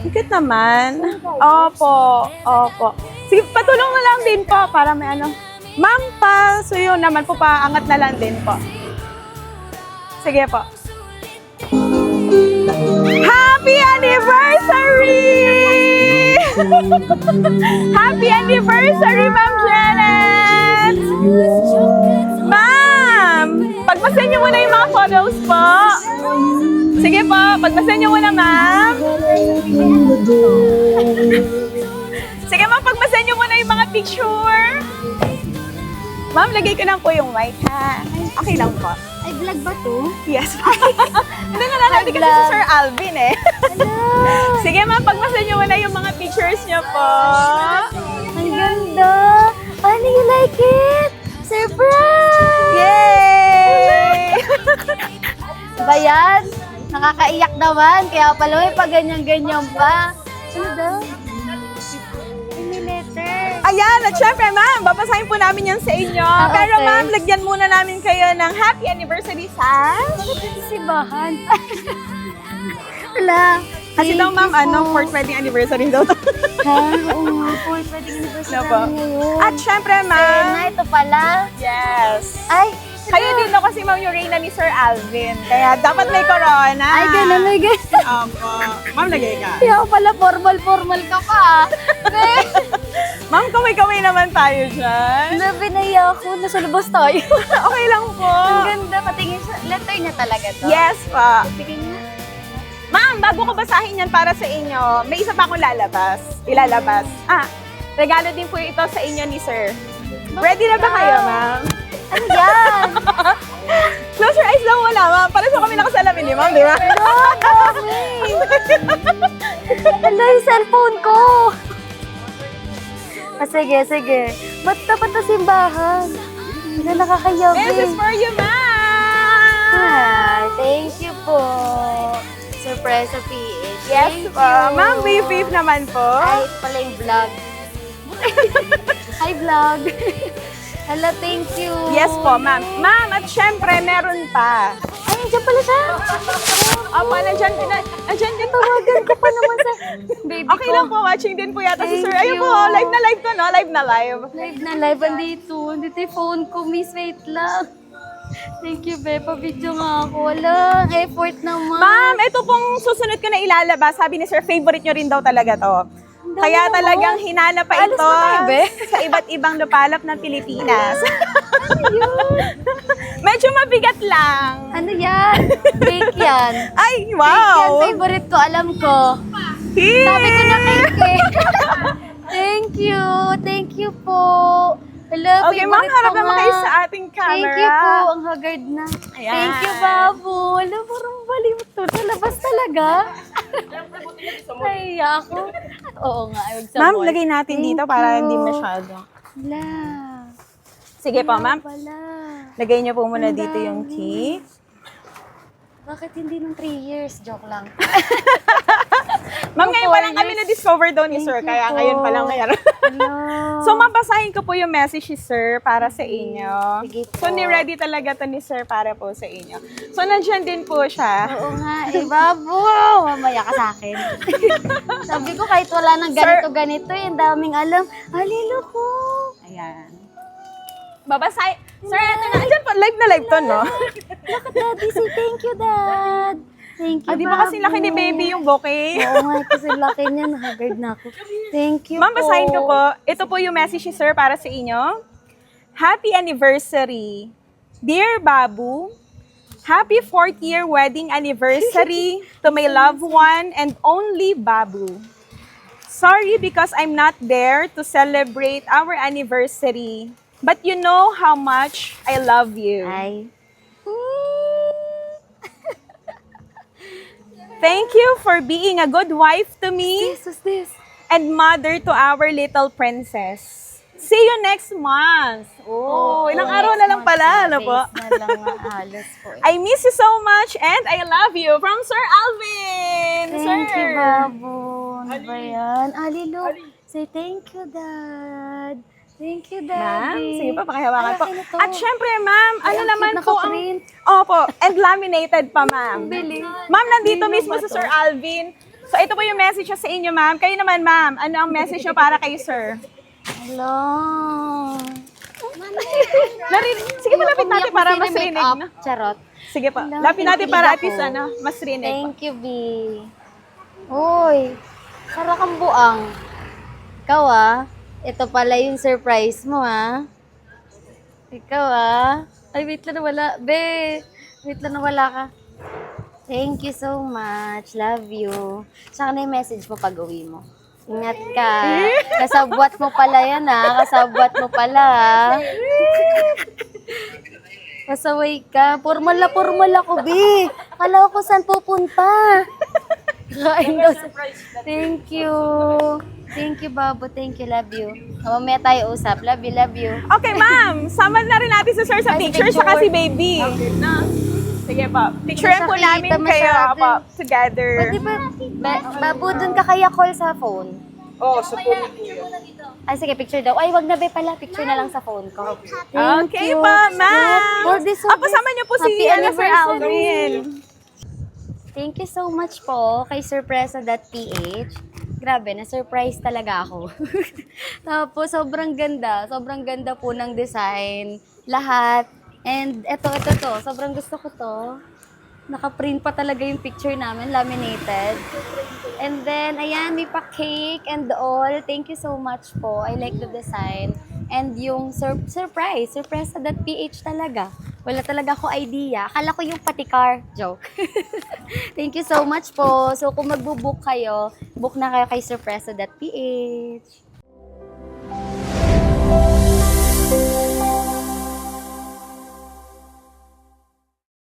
Cute naman. Opo, opo. Sige, patulong na lang din po para may ano. Ma'am, pa, so yun naman po, paangat na lang din po. Sige po. Happy anniversary! Happy anniversary, Ma'am Janet! Ma'am, pagpasan niyo muna yung mga photos po. Sige po, pagpasan niyo muna, ma'am. Sige ma'am, pagpasan niyo muna yung mga picture. Ma'am, lagay ko na po yung mic, ha? Okay lang po. Ay, vlog ba to? Yes. Hindi na nanonood kasi si Sir Alvin eh. Sige ma'am, pagpasan niyo muna yung mga pictures niyo po. Ang ganda! Ano, you like it? Surprise! Yay! Ba yan? Nakakaiyak naman. Kaya pala may paganyan-ganyan pa. Ano daw? May letter. Ayan, at syempre ma'am, babasahin po namin yan sa inyo. Pero okay. ma'am, lagyan muna namin kayo ng happy anniversary sa... Sibahan. Wala. Kasi daw ma'am, fourth wedding anniversary daw to. Ha? Oo nga po. Pwede anniversary Ano po? namin ngayon. At syempre Sena, ma'am, ito pala. yes. Ay, Kayo din daw kasi ma'am yung reyna ni Sir Alvin. Kaya dapat may corona. ay, ganun, may ganun. Opo. Ma'am, lagay ka. Kaya pala formal ka pa. Ma'am, kaway-kaway naman tayo dyan. Labi na iya ako. Nasa labas tayo. Okay lang po. Ang ganda. Patingin sa letter niya talaga to. Yes pa. Tingin na. Ma'am, bago ko basahin yan para sa inyo, may isa pa akong ilalabas. Regalo din po ito sa inyo ni Sir. Ready na ba kayo, ma'am? Ano yan? Close your eyes lang muna, ma'am. Para sa kami nakasalamin ni ma'am, di ba? Hala, yung cellphone ko. Sige, sige. Ba't dapat na simbahan? Hindi nakakayabi. This is for you, ma'am. Thank you po. Surprise sa PH. Yes Thank po. you. Ma'am, wave naman po. Ay, ito pala yung vlog. Hi, vlog. Hala, thank you. Yes po, ma'am. Ma'am, at syempre, meron pa. Ay, nandiyan pala siya. Opo, nandiyan din. Tawagan ko pa naman sa baby Okay ko. lang po, watching din po yata si Thank Sir. Ayun you. po, live na live to, no? Live na live. Live na live. Andito. Andito yung phone ko. Miss, wait lang. Thank you, Beppa. Video nga ako. Wala. Effort naman. Ma'am, ito pong susunod ko na ilalabas. Sabi ni Sir, favorite nyo rin daw talaga to. Kaya talagang hinala pa Alis ito ba tayo, be? sa iba't ibang lupalop ng Pilipinas. Ano yun? Medyo mabigat lang. Ano yan? Cake yan. Ay, Cake yan. wow! Favorite ko. Alam ko. Sabi ko na cake eh. Thank you. Thank you po. Hello, Okay, ma'am, favorite harap ko naman nga. kayo sa ating camera. Thank you po. Ang haggard na. Ayan. Thank you, Babu. Alam, parang baliw to. Sa labas talaga. Ay, ako. Oo nga. Huwag sa Ma'am, mall. lagay natin Thank dito para you. hindi masyado. Wala. Sige po, ma'am. Wala. Lagay niyo po muna Ang dito yung dami. cake. Bakit hindi nung 3 years? Joke lang. Ma'am, ngayon pa lang 4 kami years. na-discover daw ni Thank Sir, you kaya po. ngayon pa lang ngayon. Hello. So, mabasahin ko po yung message ni Sir para sa inyo. Sige po. So, ni-ready talaga to ni Sir para po sa inyo. So, nandiyan din po siya. Oo nga, eh, Babu. Mamaya ka sa akin. Sabi ko, kahit wala nang ganito-ganito, eh, ang daming alam. Halilo ko. Ayan. Babasahin. Sir, ito na. Andyan po, live na live to, no? Look at Daddy, say thank you, Dad. Thank you, Di ba kasi laki ni baby yung bouquet? Oo nga, kasi laki niya. Nakagard na ako. Thank you Ma'am, po. basahin ko po. Ito po yung message ni Sir para sa inyo. Happy anniversary. Dear Babu, happy 4th year wedding anniversary to my loved one and only Babu. Sorry because I'm not there to celebrate our anniversary. But you know how much I love you. Ay. Thank you for being a good wife to me Jesus, this. and mother to our little princess. See you next month. Oh, ilang araw na lang pala, ano po? Days na lang nga, halos po. I miss you so much and I love you from Sir Alvin. Thank Sir. you, Babu. Ano ba yan? Ali, look. Say thank you, Dad. Thank you, Ma'am, Daddy. sige pa, pakihawakan po. Ay, akin ito. At syempre, ma'am, Ay, ano ang naman cute, po ang... naka-print. Opo, and laminated pa, ma'am. Bilis. Ma'am, nandito Sino mismo ba si to? Sir Alvin. So, ito po yung message niya sa inyo, ma'am. Kayo naman, ma'am. Ano ang message niyo para kay sir? Hello. Sige, malapit natin para mas Make rinig. up. No? Charot. Sige pa. Hello, Lapit natin para at thank least, you. mas rinig. Thank you, B. Uy, sarap kang buang. Ikaw ito pala yung surprise mo Ikaw Ay, wait lang nawala. Be, wait lang nawala ka. Thank you so much. Love you. Saka na yung message mo pag uwi mo. Ingat ka. Kasabwat mo pala yan Kasabwat mo pala Pasaway ka. Formal ako, B. Kala ko saan pupunta. Kain daw. Thank you. Thank you, Babo. Thank you. Love you. Mamaya tayo usap. Love you, love you. Okay, ma'am. Sama na rin natin si sir sa Ay, picture, picture. saka si baby. Na. Sige pa. Picturean po Masakita, namin kayo masyado. pa, together. Pwede ba, Babu, dun ka kaya call sa phone? Oo, sa phone ni Kuya. Ay, sige, picture daw. Ay, wag na be pala. Picture na lang sa phone ko. Thank Okay you. pa, ma'am. For this Pasama niyo po si Happy Sir anniversary. Alvin. Thank you so much po kay Surpresa.ph. Grabe, na-surprise talaga ako. Tapos, sobrang ganda. Sobrang ganda po ng design. Lahat. And ito. Sobrang gusto ko to. Naka-print pa talaga yung picture namin, laminated. And then, ayan, may pa-cake and all. Thank you so much po. I like the design. And yung surprise, Surpresa.ph talaga. Wala talaga ako idea. Akala ko yung patikar. Joke. Thank you so much po. So, kung magbo-book kayo, book na kayo kay Surpresa.ph.